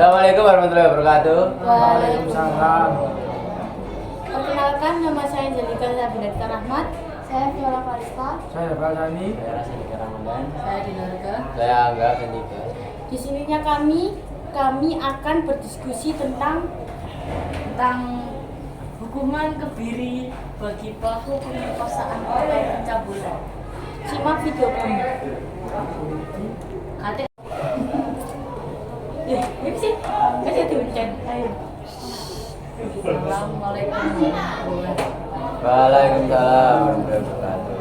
Assalamualaikum warahmatullahi wabarakatuh. Waalaikumsalam. Perkenalkan, nama saya Jelika Sabidatka Rahmat. Saya Viola Farista. Saya Fazani. Saya Rasika Ramadan. Saya Dinarga. Saya Angga Kendika. Di sininya kami akan berdiskusi tentang hukuman kebiri bagi pelaku pemerkosaan oleh pencabulan. Simak video kami. Kate. Ini sih, kasih diuncen. Ayo. Assalamualaikum warahmatullahi wabarakatuh. Waalaikumsalam warahmatullahi wabarakatuh.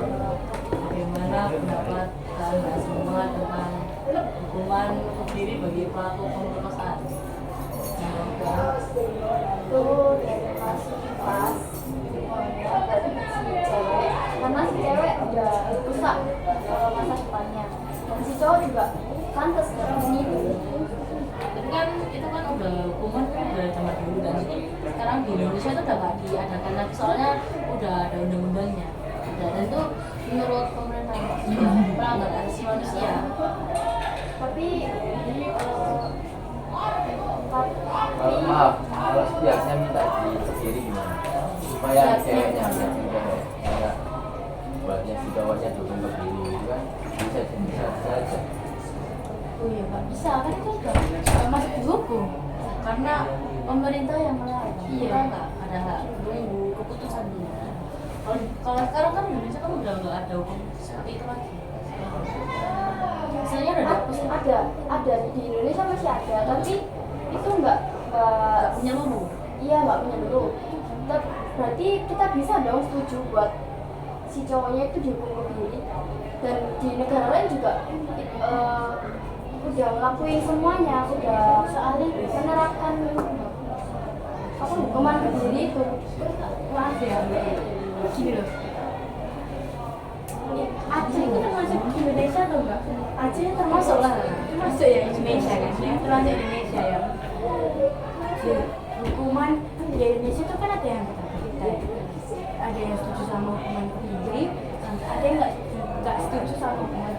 Bagaimana pendapat Anda semua tentang hukuman kebiri bagi pelaku pemerkosaan? Itu dari pas karena si cewek udah rusak masa depannya, dan si cowok juga pantas ini. Tapi kan itu kan udah hukuman kan udah zaman dulu, dan sekarang di Indonesia itu udah nggak diadakan lagi, soalnya udah ada undang-undangnya. Dan itu menurut pemerintah juga pelanggaran asasi manusia. Tapi Kalau maaf, kalau biasanya minta dikebiri gimana? Supaya ceweknya kayak buatnya si cowoknya dukung kebiri itu kan bisa saja. Oh iya, nggak bisa kan, itu udah masuk di hukum karena pemerintah yang melarang. Kita nggak ada hak menunggu keputusan dulu. Kalau sekarang kan Indonesia kan udah nggak ada hukum seperti itu lagi. Misalnya udah dihapus, ada di Indonesia masih ada, tapi itu nggak menyeluruh. Iya, nggak menyeluruh. Berarti kita bisa dong setuju buat si cowoknya itu dihukum kebiri, dan di negara lain juga udah ngelakuin semuanya, udah menerapkan hukuman kebiri itu. Maaf ya, gini loh. Aceh itu termasuk Indonesia atau enggak? Aceh termasuk lah, termasuk ya Indonesia kan, termasuk Indonesia ya. Hukuman di Indonesia itu kan ada yang kita ada yang setuju sama hukuman kebiri, ada yang nggak setuju sama hukuman.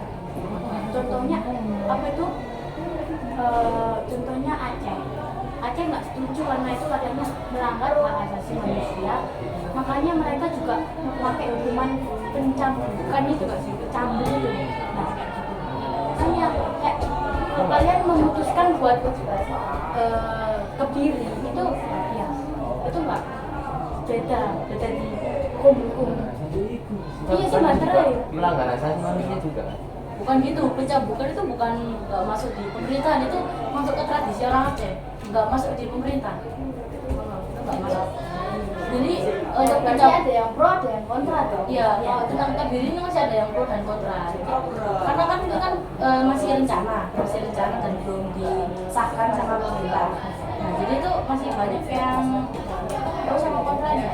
Contohnya apa itu? Contohnya Aceh nggak setuju karena itu katanya melanggar hak asasi manusia, makanya mereka juga memakai hukuman pencambukan itu, cambuk itu. Nah, makanya kayak kalau kalian memutuskan buat kebiri itu, ya itu nggak beda di hukum. Iya sih, Melanggar asasi manusia juga kan? bukan gitu, pencambukan itu bukan nggak masuk di pemerintahan, itu masuk ke tradisi orang Aceh, nggak masuk di pemerintah, itu nggak masuk. Jadi untuk Berarti ada yang pro, ada yang kontra dong. iya, kalau tentang kebiri ini masih ada yang pro dan kontra. Karena kan itu kan masih rencana dan belum disahkan sama pemerintah. Nah, jadi itu masih banyak yang pro sama kontranya.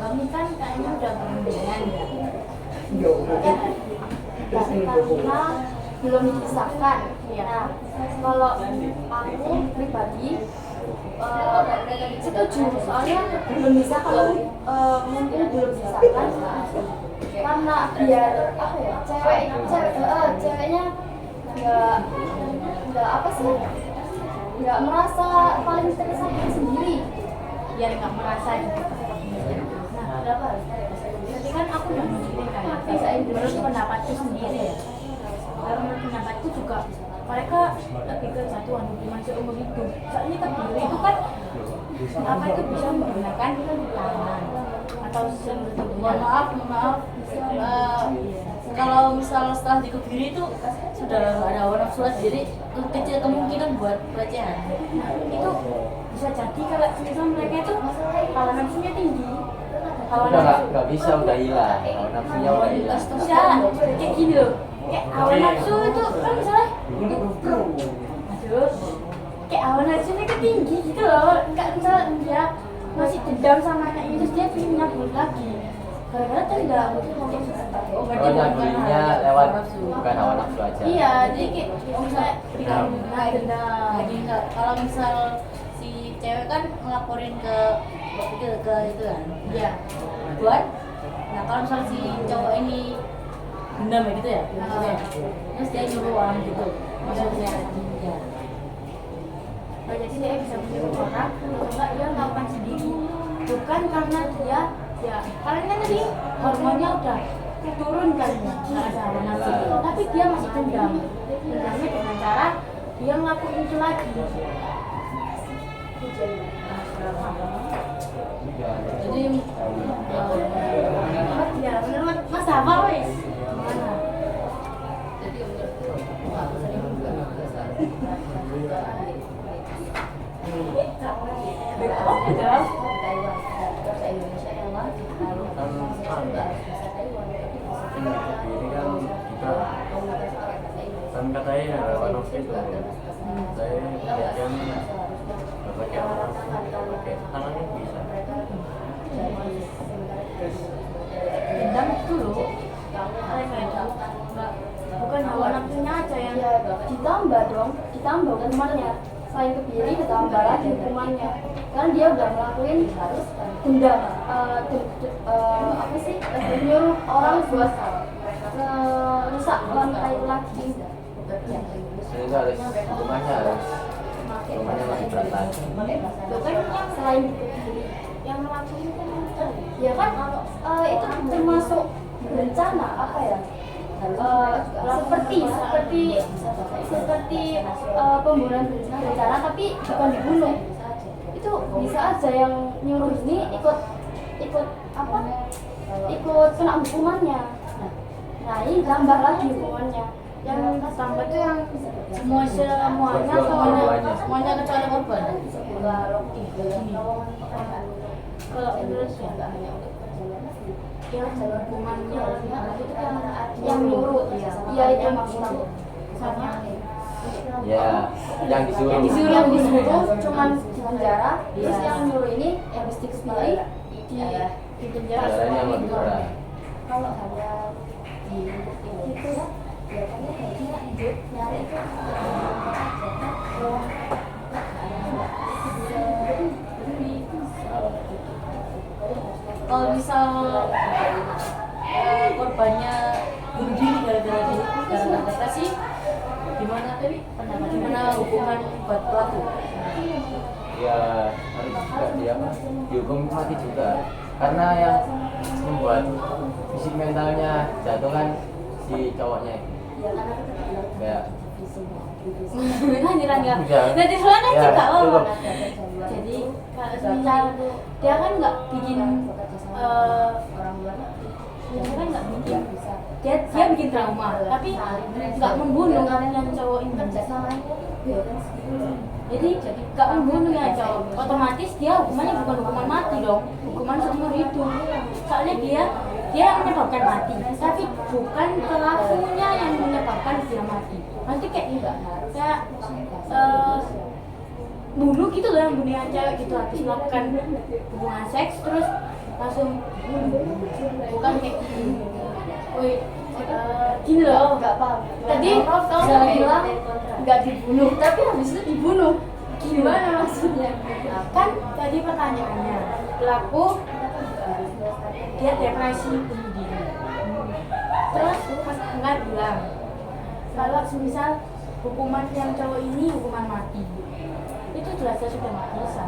Kami kan kayaknya udah berundingan ya. Karena belum disahkan. Nah, kalau aku pribadi setuju, soalnya belum bisa kalau mungkin belum disahkan karena biar apa ya, ceweknya nggak apa sih, nggak merasa paling tersakiti sendiri, Biar nggak merasa gitu. Nah, berapa? jadi kan aku udah memilih kayak menurut pendapatku sendiri ya. Karena menurut pendapatku juga mereka lebih ke jatuhan hukuman seumur hidup. Soalnya kebiri itu kan apa itu bisa menggunakan tangan atau mohon maaf kalau misal setelah dikebiri itu sudah ada hawa nafsu lagi, jadi kecil kemungkinan buat pelecehan. Itu bisa jadi kalau misal mereka itu hawa nafsunya tinggi, Nggak bisa, udah hilang. Kalau nafsunya udah hilang. bisa kayak gini loh, kayak hawa nafsu itu kan misalnya kayak hawa nafsunya tinggi gitu loh, nggak misalnya dia masih dendam sama anaknya terus dia pengen nyabut lagi gara-gara tendang. Oh, nyaburinya lewat bukan hawa nafsu aja. Iya, jadi kayak misalnya berikan dendam. Kalau misal si cewek kan ngelaporin ke itu kan, iya, buat Nah kalau misalnya si cowok ini dendam ya gitu ya, maksudnya terus dia nyuruh orang gitu, maksudnya ya. Nah, jadi dia bisa menyuruh orang, kalau enggak dia melakukan sendiri, bukan karena dia ya kalian kan tadi hormonnya udah turun kan ya, nggak ada hawa nafsu, tapi dia masih dendamnya dengan cara dia ngelakuin itu lagi. Jadi ya menurut Mas Hafal wes gimana? Jadi Ini kan kita kan katanya anak itu saya penelitian pakai orang pakai tangannya bisa. dendam itu loh, bukan hawa nafsunya aja yang Ya ditambah dong, ditambah hukumannya. Selain kebiri ditambah lagi hukumannya. Karena dia udah ngelakuin dendam, apa sih? Nyuruh orang buat rusak lantai lagi. Jadi itu harus hukumannya masih berat lagi. Itu kan selain kebiri yang ngelakuin kan ya kan itu termasuk berencana apa ya? Seperti pembunuhan berencana tapi bukan dibunuh. Itu bisa aja yang nyuruh ini ikut kena hukumannya. Nah ini tambah lagi hukumannya. yang tambah itu yang semuanya kecuali korban. Kalau menurut saya yang hukumannya itu yang nyuruh, ya itu maksudnya. sama Ya, yang disuruh. Yang disuruh cuman di penjara, terus yang nyuruh ini yang bistik sendiri di penjara. Penjaranya yang lebih berat. Kalau hanya di itu ya, biasanya kayaknya hidup nyari itu kalau misal korbannya bunuh diri gara-gara depresi, gimana hukuman buat pelaku? Ya harus juga dihukum mati juga, karena yang membuat fisik mentalnya jatuh kan si cowoknya itu. Kayak Lanjutan ya. Ya. Jadi soalnya Ya, juga cukup. Jadi kalau misal dia kan nggak bikin dia kan nggak bikin dia bikin trauma, tapi nggak membunuh yang cowok ini. Jadi nggak membunuh yang cowok, otomatis dia hukumannya bukan hukuman mati dong, hukuman seumur hidup. Soalnya dia yang menyebabkan mati, tapi bukan pelakunya yang menyebabkan dia mati. Nanti kayak bunuh gitu loh, yang bunuh yang cewek gitu habis melakukan hubungan seks terus langsung bukan kayak gini loh. Nggak paham. Tadi Saya bilang nggak dibunuh, tapi habis itu dibunuh. Gimana maksudnya? kan tadi pertanyaannya pelaku dia depresi bunuh diri, terus Mas Angga bilang kalau misal hukuman yang cowok ini hukuman mati, itu jelas-jelas sudah nggak bisa.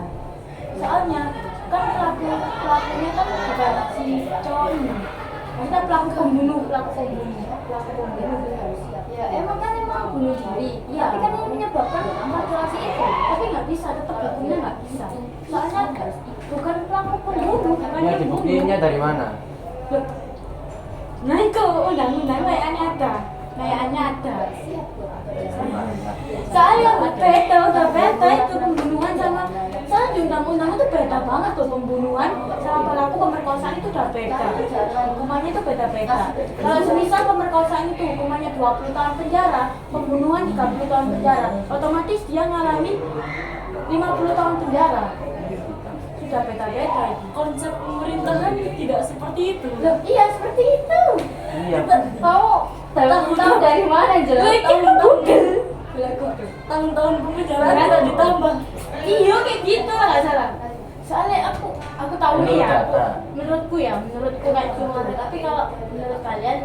Soalnya kan pelakunya kan bukan si cowok ini, maksudnya pelaku pembunuh. Ya emang bunuh diri. Iya. Tapi kan yang menyebabkan mutilasi itu. Tapi nggak bisa, tetap hukumnya nggak bisa. Soalnya bukan pelaku pembunuh, Ya dibuktiinnya dari mana? Loh, nah itu undang-undang kayaknya ada. Soalnya udah beda itu pembunuhan sama soalnya di undang-undang itu beda banget tuh, pembunuhan sama pelaku pemerkosaan itu udah beda, hukumannya itu beda-beda. Kalau semisal pemerkosaan itu hukumannya 20 tahun penjara, pembunuhan 30 tahun penjara, otomatis dia ngalamin 50 tahun penjara. Sudah beda-beda itu. Konsep pemerintahan tidak seperti itu. Loh, iya seperti itu. Iya. Tahu dari mana jelas? Tahun-tahun penjara bisa ditambah. Iya kayak gitu nggak salah. Soalnya aku aku tahu nih Menurut ya, data. menurutku kayak cuma, tapi kalau menurut kalian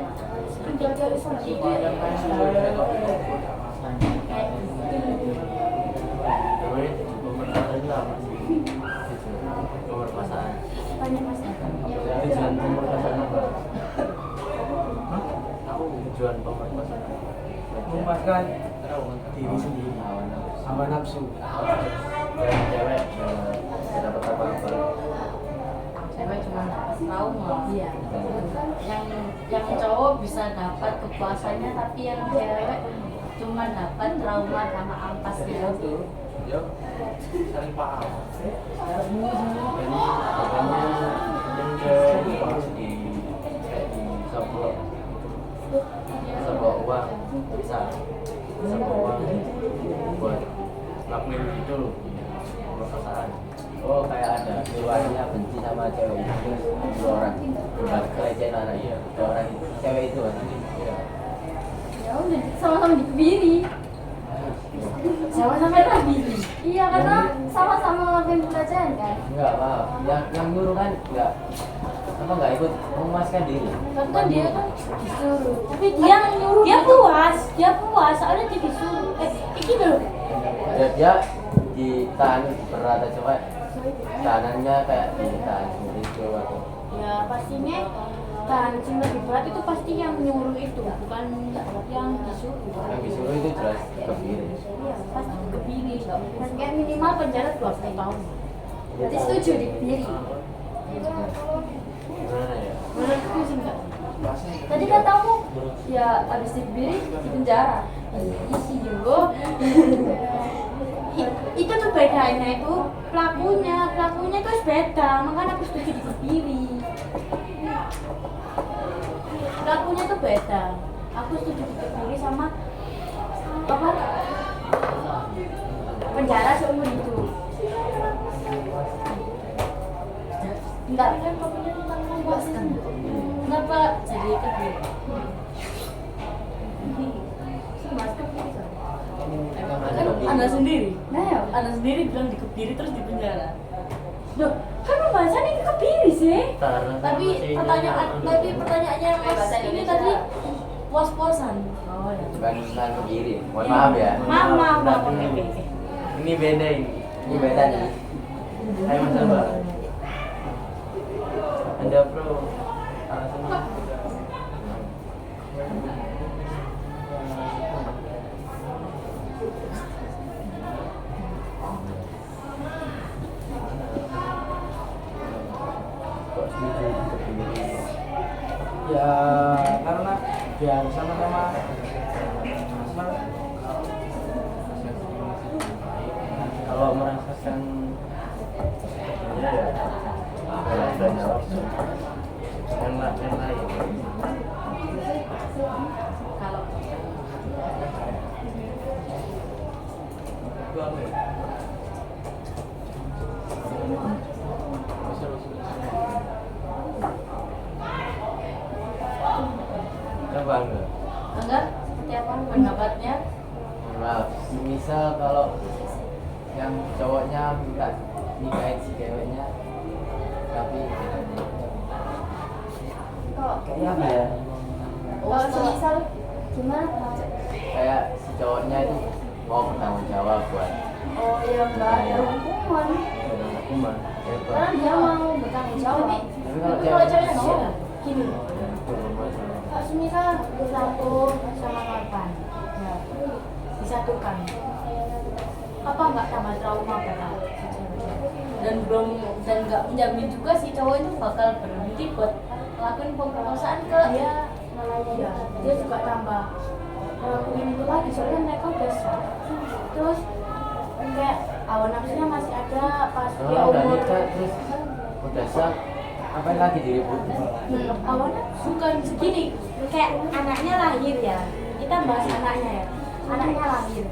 seperti itu ya kayak namanya pemerkosaan itu apa sih? Pemerkosaan. banyak masalah. Tujuan pemerkosaan apa? Tujuan pemerkosaan memuaskan diri sendiri, hawa nafsu. dan cewek dapat apa-apa. Cewek cuma trauma. Iya. Yang cowok bisa dapat kepuasannya, tapi yang cewek cuma dapat trauma sama ampasnya itu. Yuk, saling paham. makanya yang cewek itu harus di sabuk uang bisa sabuk uang buat ngelakuin itu pemerkosaan. Oh, kayak ada keluarnya benci sama cewek itu, terus dua orang buat kelecehan anak iya, dua orang cewek itu kan. Iya. Ya udah sama-sama dikebiri. Sama-sama lagi. Iya karena sama-sama ngelakuin pelecehan kan. Enggak, maaf. Yang nyuruh kan enggak enggak ikut memuaskan diri. Kan dia kan disuruh, tapi dia puas, soalnya dia disuruh. Iki loh. Dia ditahan berat aja coba tahanannya kayak ditahan itu atau Ya pastinya tahan cinta lebih berat itu pasti yang nyuruh itu, bukan yang disuruh. yang disuruh itu jelas kebiri. Iya, pasti kebiri. Dan kayak minimal penjara 20 tahun. Berarti setuju dikebiri. Gimana ya? Menurutku sih enggak. Tadi kan kamu ya abis dikebiri di penjara. Isi juga. Itu tuh bedanya itu pelakunya itu beda, makanya aku setuju dikebiri. Pelakunya tuh beda, aku setuju dikebiri sama apa penjara seumur hidup. Enggak. Kan pokoknya tentang memuaskan. Kenapa jadi kebiri? Mas kebiri kan? Anda sendiri. Nah ya. Anda sendiri bilang dikebiri terus di penjara. Loh, kan pembahasannya ini kebiri sih. Tapi pertanyaannya Mas ini tadi puas-puasan. Oh ya. Bukan kebiri. Mohon maaf ya. Maaf. Tapi ini beda ini. Ini beda nih. Ayo Mas Abah. Anda pro alasannya? Kok setuju kebiri? Ya karena biar sama-sama Kalau merasakan ya banyak opsi yang lain. Kalau Itu apa ya? Coba enggak? seperti apa pendapatnya? Maaf, misal kalau yang cowoknya minta nikahin si ceweknya tapi Kok kayak apa ya? kalau semisal gimana? Kayak si cowoknya itu mau bertanggung jawab buat Oh ya enggak ada hukuman. Hukuman. Karena dia mau bertanggung jawab. tapi kalau Tapi kalau cewek cewek mau gini. Kalau semisal satu sama korban, ya disatukan. Apa nggak tambah trauma bakal si cewek? Dan nggak menjamin juga si cowok itu bakal berhenti buat ngelakuin pemerkosaan ke Dia ya, dia juga tambah ngelakuin itu lagi soalnya mereka udah sah. Terus kayak hawa nafsunya masih ada pas dia udah umur nikah terus udah sah apa lagi diributin? hawa nafsu kan segini kayak anaknya lahir ya, kita bahas anaknya ya, anaknya lahir.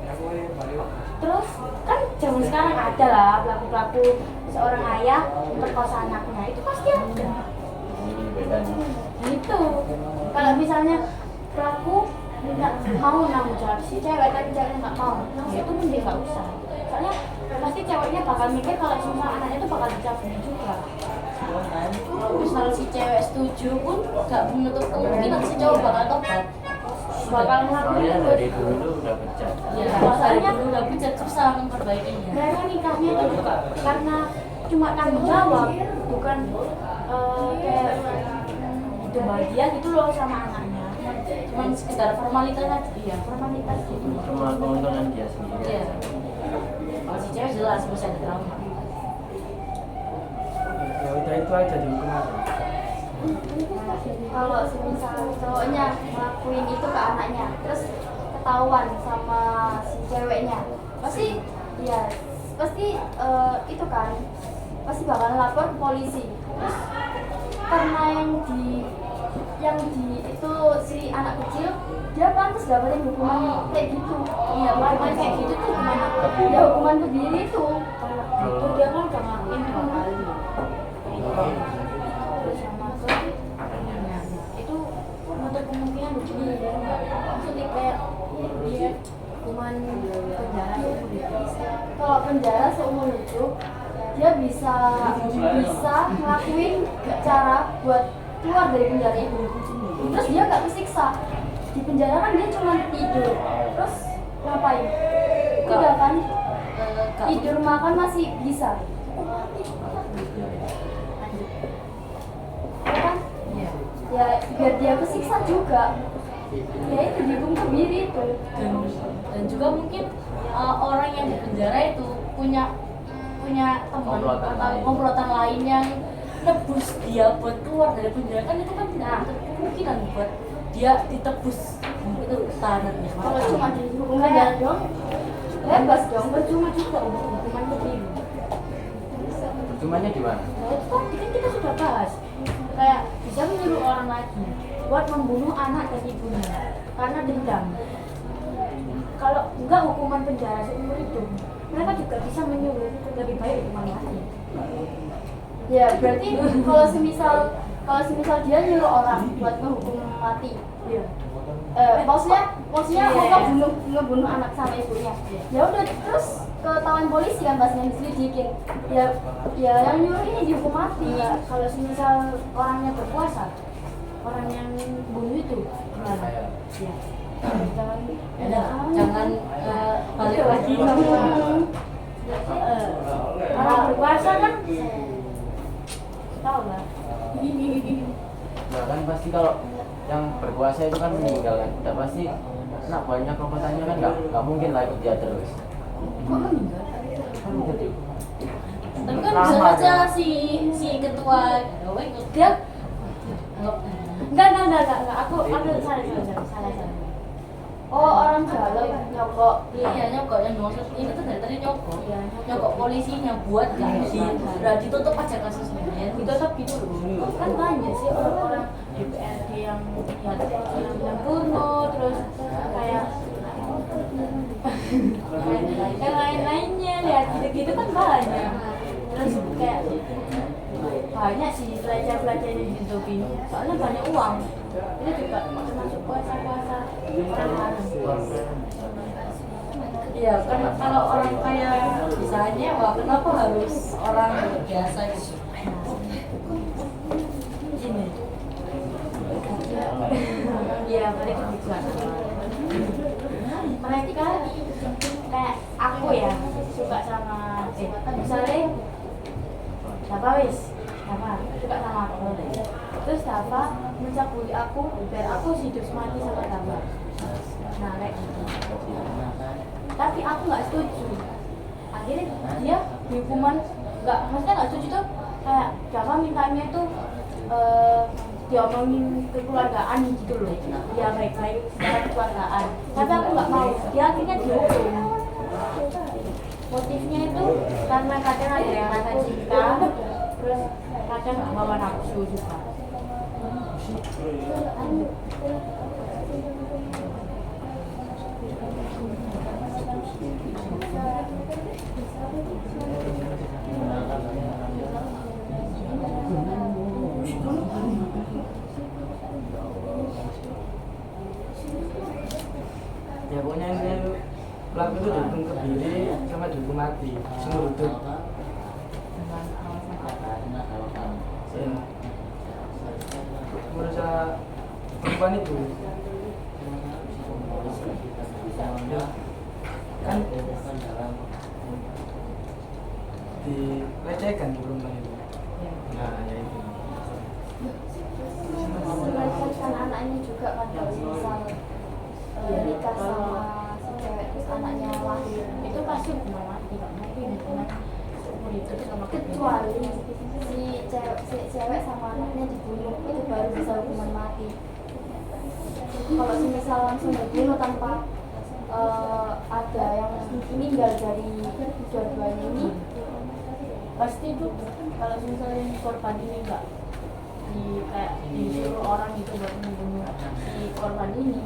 Terus kan zaman sekarang ada lah pelaku-pelaku seorang ayah memperkosa anaknya, itu pasti ada. Ini beda nih. Gitu. Kalau misalnya pelaku nggak mau nanggung jawab si cewek tapi cewek nggak mau, ya itu mending nggak usah. soalnya pasti ceweknya bakal mikir kalau semua anaknya tuh bakal dicabuli juga. Kalau misal si cewek setuju pun gak menutup kemungkinan si cowok bakal tobat. Bakal ngelakuin Soalnya itu. dari dulu udah pecah. Ya, masalahnya dulu udah bisa susah memperbaikinya. Mereka nikahnya itu juga karena cuma tanggung jawab, bukan kayak hidup bahagia gitu loh sama anaknya. Cuman sekedar formalitas aja. Iya, formalitas gitu. Cuma keuntungan dia sendiri. Iya. Kalau si cewek jelas masih ada trauma. Ya udah itu aja dihukum aja. Kalau semisal cowoknya ngelakuin itu ke anaknya terus ketahuan sama si ceweknya pasti ya pasti itu kan pasti bakal lapor ke polisi terus karena yang di itu si anak kecil dia pantas dapetin hukuman kayak gitu. Iya, hukuman kayak gitu tuh gimana? Ya hukuman kebiri itu Itu dia kan udah ngelakuin 2 kali. Terus sama ke anaknya. Itu untuk kemungkinan begini ya, maksudnya kayak dia hukuman penjara seumur hidup. kalau penjara seumur hidup dia bisa ngelakuin cara buat keluar dari penjara itu terus dia nggak kesiksa di penjara kan dia cuma tidur terus ngapain udah kan tidur makan masih bisa ya kan Iya. ya biar dia kesiksa juga ya itu dihukum kebiri itu Dan juga mungkin orang yang di penjara itu punya teman Komplotan atau lain. komplotan lain yang nebus dia buat keluar dari penjara kan itu kan tidak ada kemungkinan buat dia ditebus itu tahanannya. kalau cuma dihukum penjara dong bebas dong Percuma juga untuk hukuman kebiri. Cumannya di mana? Nah itu tadi kan kita sudah bahas, kayak bisa menyuruh orang lagi buat membunuh anak dan ibunya karena dendam. Kalau enggak hukuman penjara seumur hidup, mereka juga bisa menyuruh lebih baik hukuman mati. ya berarti kalau semisal dia nyuruh orang buat ngehukum mati Iya. maksudnya Iya. mau ngebunuh anak sama ibunya ya udah terus ketahuan polisi kan pas yang diselidikin ya yang nyuruh ini dihukum mati Iya, kalau semisal orangnya berkuasa, orang yang bunuh itu gimana? Ya. Jangan balik lagi. Orang berkuasa kan tahu lah. Nah kan pasti kalau yang berkuasa itu kan meninggal kan, udah pasti nak banyak komplotannya kan nggak mungkin lah ikut dia terus. Kok meninggal? Kan jadi Tapi kan bisa Lama aja dia. si ketua dia Enggak. Aku salah. oh orang jalan nyokok iya nyokok yang maksud ini tuh dari tadi nyokok Iya, nyokok polisinya buat gaji udah ditutup aja kasusnya ya Ditutup gitu loh. Kan banyak sih orang-orang DPRD yang bunuh terus kayak yang lain-lainnya lihat gitu-gitu kan banyak. Terus kayak banyak sih pelajar-pelajar yang ditutupin soalnya banyak uang. Itu juga termasuk puasa-puasa orang-orang. iya kan kalau orang kaya misalnya wah kenapa harus orang biasa gitu Gini. Iya, mereka juga. Mereka kayak aku ya suka sama misalnya siapa suka sama aku terus siapa mencabuli aku biar aku hidup semati sama Dava. Nah kayak gitu. Tapi aku nggak setuju. Akhirnya dia hukuman maksudnya nggak setuju tuh kayak Dava mintanya tuh diomongin kekeluargaan gitu loh, dia baik-baik secara kekeluargaan. Tapi aku nggak mau, dia akhirnya dihukum. Motifnya itu karena kadang ada yang rasa cinta, terus kadang nggak bawa nafsu juga. Ya pokoknya ini pelaku itu dihukum kebiri sama dihukum mati seumur hidup. dengan alasan apa? Ya. Merasa perempuan itu ya, kan dilecehkan di perempuan itu. Ya. Nah, ya itu. melecehkan anaknya juga kan kalau misal nikah sama si cewek terus anaknya lahir, Itu pasti hukuman mati, Kak. Mati hukuman seumur hidup sama kecuali si cewek sama anaknya dibunuh itu baru bisa hukuman mati. Kalau misal langsung dibunuh tanpa ada yang meninggal dari dua-duanya ini, pasti itu kalau misalnya korban ini enggak kayak disuruh orang gitu buat membunuh si korban ini,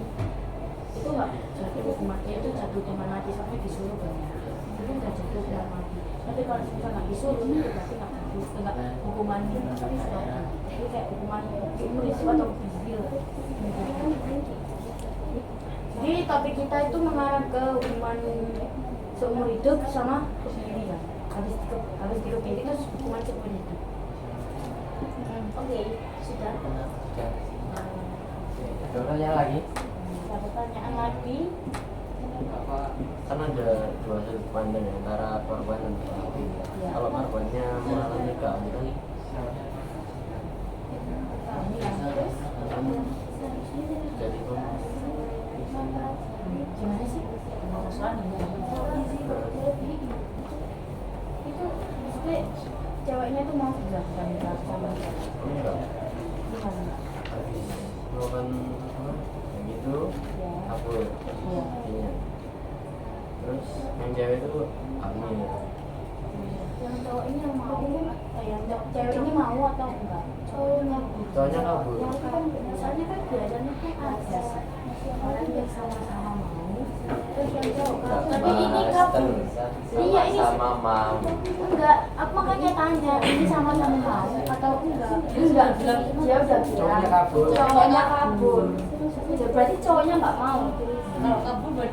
itu enggak jatuh hukuman mati, itu jatuh hukuman mati sampai disuruh banyak, itu enggak jatuh hukuman mati. Tapi kalau misalnya nggak disuruh itu berarti enggak hukuman itu kayak hukuman seumur hidup atau bibil. Jadi topik kita itu mengarah ke hukuman seumur hidup sama kebiri ya. Habis dikebiri itu hukuman seumur hidup. oke, sudah. Ya. Ada pertanyaan lagi? Ada pertanyaan lagi? Apa kan ada dua sudut pandang antara korban dan pelaku. Kalau korbannya mengalami keadilan Kami yang terus jadi gimana sih? Mau suami ya? Itu maksudnya ceweknya tuh mau Enggak, enggak sama. enggak Gimana? habis melakukan apa yang gitu Ya. kabur Iya. intinya. Terus yang cewek itu hamil. yang cowok ini yang mau, yang cewek ini mau atau enggak? Cowoknya Cowoknya kabur. yang kan biasanya kan biasanya kan ada orang yang sama-sama mau, terus yang cowok kabur. Tapi ini kabur. Iya, ini sama mam. enggak. Aku makanya tanya, ini sama-sama mau atau enggak? Enggak bilang, dia udah bilang. Cowoknya kabur. Cowoknya kabur. Berarti cowoknya nggak mau. Kalau kabur berarti